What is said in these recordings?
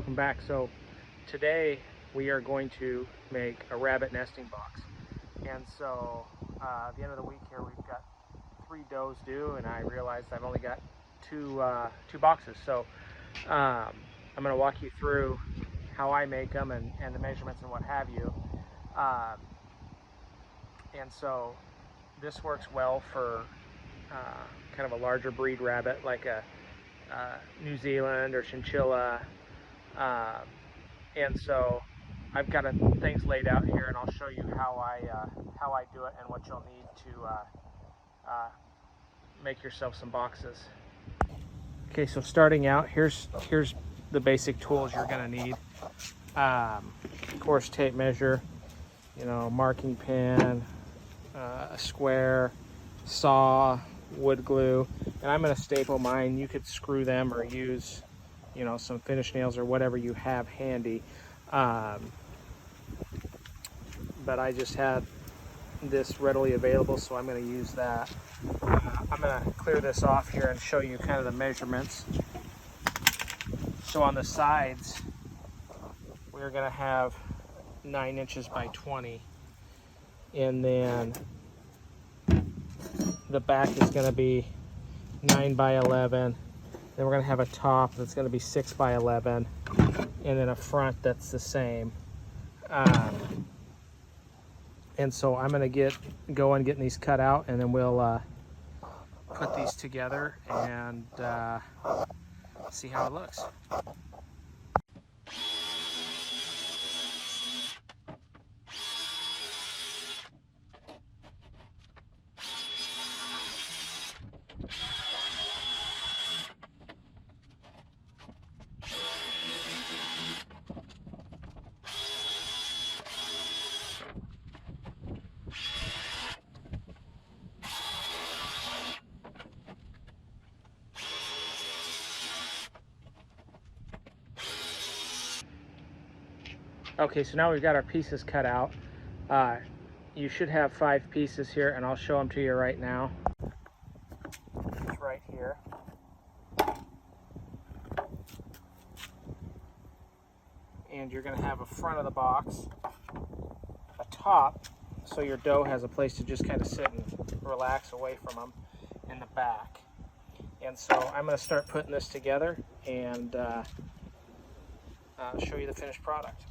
welcome back. So today we are going to make a rabbit nesting box. And so at the end of the week here we've got 3 does due, and I realized I've only got two boxes. So I'm going to walk you through how I make them and the measurements and what have you. And so this works well for kind of a larger breed rabbit, like a New Zealand or chinchilla, and so I've got things laid out here, and I'll show you how I do it and what you'll need to make yourself some boxes. Okay, so starting out, here's the basic tools you're going to need. Coarse tape measure, marking pen, a square, saw, wood glue, and I'm going to staple mine. You could screw them or use some finish nails or whatever you have handy, but I just had this readily available, so I'm going to use that. I'm going to clear this off here and show you kind of the measurements. So on the sides we're going to have 9 inches by 20, and then the back is going to be 9 by 11. Then we're going to have a top that's going to be 6 by 11, and then a front that's the same. And so I'm going to get going getting these cut out, and then we'll put these together and see how it looks. Okay, so now we've got our pieces cut out. You should have 5 pieces here, and I'll show them to you right now. It's right here. And you're going to have a front of the box, a top, so your dough has a place to just kind of sit and relax away from them, in the back. And so I'm going to start putting this together and show you the finished product.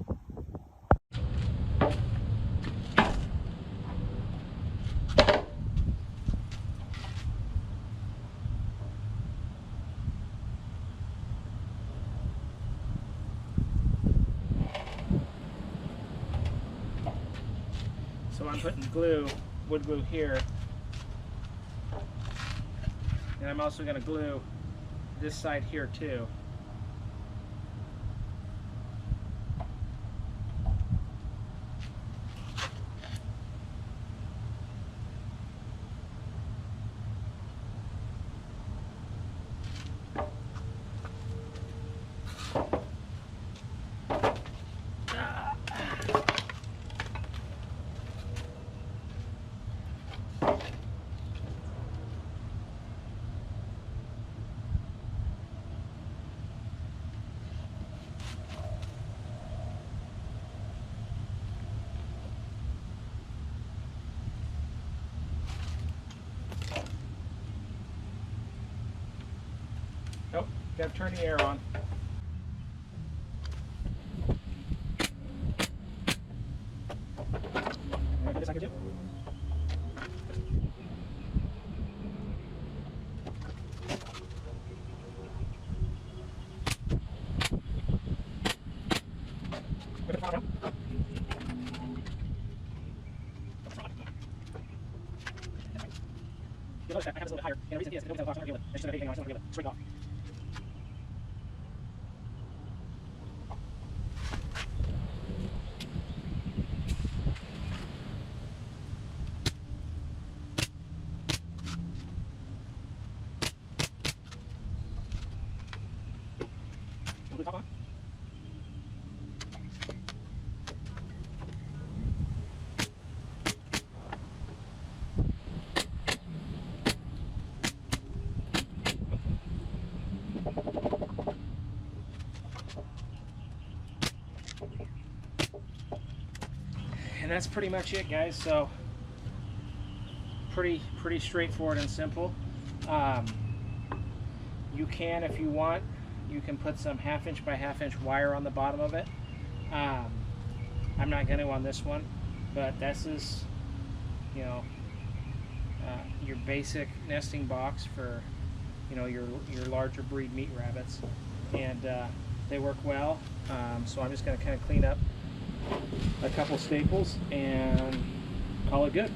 So I'm putting wood glue here, and I'm also going to glue this side here too. Nope, gotta turn the air on. This I can do. You'll notice that I have this a little bit higher, and the reason is I don't have the box, I'm not going to be able to, I just don't have anything on, so I'm not going to be able to straight off. Put the top on. And that's pretty much it, guys. So pretty straightforward and simple. You can, if you want, you can put some 1/2 inch by 1/2 inch wire on the bottom of it. I'm not going to on this one, but this is, you know, your basic nesting box for, you know, your larger breed meat rabbits, and they work well. So I'm just going to kind of clean up a couple staples and call it good.